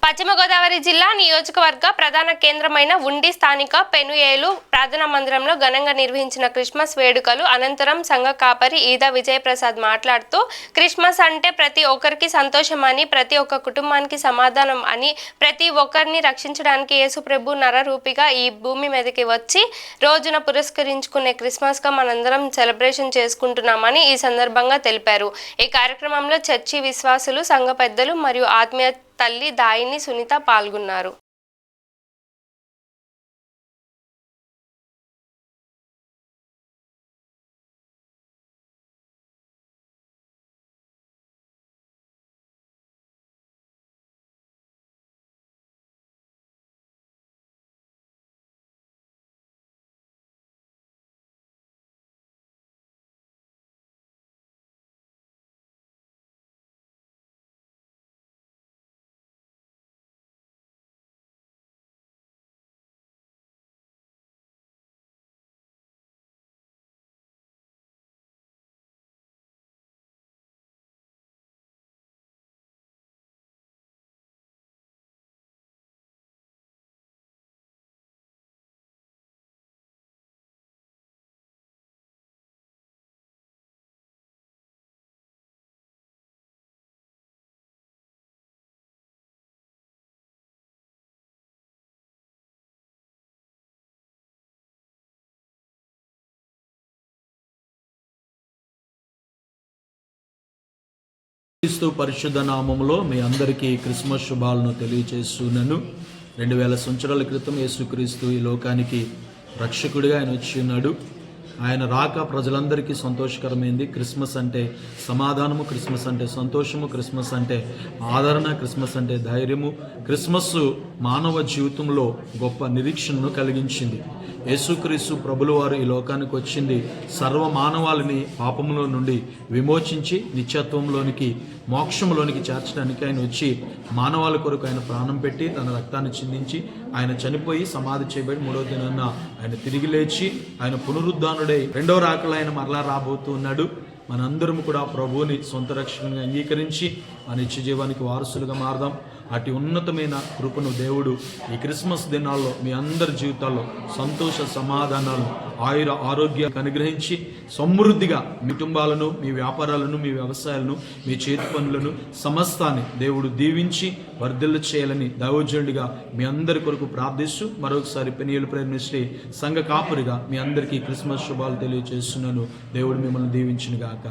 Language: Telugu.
పశ్చిమ గోదావరి జిల్లా నియోజకవర్గ ప్రధాన కేంద్రమైన ఉండి స్థానిక పెనుయేలు ప్రార్థనా మందిరంలో ఘనంగా నిర్వహించిన క్రిస్మస్ వేడుకలు అనంతరం సంఘ కాపరి ఈదా విజయప్రసాద్ మాట్లాడుతూ క్రిస్మస్ అంటే ప్రతి ఒక్కరికి సంతోషమని, ప్రతి ఒక్క కుటుంబానికి సమాధానం అని, ప్రతి ఒక్కరిని రక్షించడానికి యేసుప్రభు నరరూపిగా ఈ భూమి మీదకి వచ్చి రోజున పురస్కరించుకునే క్రిస్మస్గా మనందరం సెలబ్రేషన్ చేసుకుంటున్నామని ఈ సందర్భంగా తెలిపారు. ఈ కార్యక్రమంలో చర్చి విశ్వాసులు, సంఘ పెద్దలు మరియు ఆత్మీయ తల్లి దాయిని సునీత పాల్గొన్నారు. క్రీస్తు పరిశుద్ధ నామములో మీ అందరికీ క్రిస్మస్ శుభాలను తెలియజేస్తున్నాను. 2000 సంవత్సరాల క్రితం యేసుక్రీస్తు ఈ లోకానికి రక్షకుడిగా ఆయన వచ్చి ఉన్నాడు. ఆయన రాక ప్రజలందరికీ సంతోషకరమైంది. క్రిస్మస్ అంటే సమాధానము, క్రిస్మస్ అంటే సంతోషము, క్రిస్మస్ అంటే ఆదరణ, క్రిస్మస్ అంటే ధైర్యము. క్రిస్మస్ మానవ జీవితంలో గొప్ప నిరీక్షణను కలిగించింది. యేసుక్రీస్తు ప్రభుల వారు ఈ లోకానికి వచ్చింది సర్వ మానవాళిని పాపములో నుండి విమోచించి నిత్యత్వంలోనికి, మోక్షంలోనికి చేర్చడానికి ఆయన వచ్చి మానవాళి కొరకు ఆయన ప్రాణం పెట్టి తన రక్తాన్ని చిందించి ఆయన చనిపోయి సమాధి చేయబడి 3వ దినాన ఆయన తిరిగి లేచి ఆయన పునరుద్ధానుడై 2వ రాకలో ఆయన మరలా రాబోతూ ఉన్నాడు. మనందరం కూడా ప్రభువుని సొంత రక్షణగా అంగీకరించి ఆ నిత్య జీవానికి వారసులుగా మారదాం. అటు ఉన్నతమైన కృపను దేవుడు ఈ క్రిస్మస్ దినాల్లో మీ అందరి జీవితాల్లో సంతోష సమాధానాలు, ఆరోగ్యాన్ని అనుగ్రహించి సమృద్ధిగా మీ కుటుంబాలను, మీ వ్యాపారాలను, మీ వ్యవసాయాలను, మీ చేతి పనులను సమస్తాన్ని దేవుడు దీవించి వర్ధిల్ల చేయాలని దైవజనుడిగా మీ అందరి కొరకు ప్రార్థిస్తూ మరొకసారి పెనుయేలు ప్రేమిస్తే సంఘ కాపురిగా మీ అందరికీ క్రిస్మస్ శుభాలు తెలియజేస్తున్నాను. దేవుడు మిమ్మల్ని దీవించును గాక.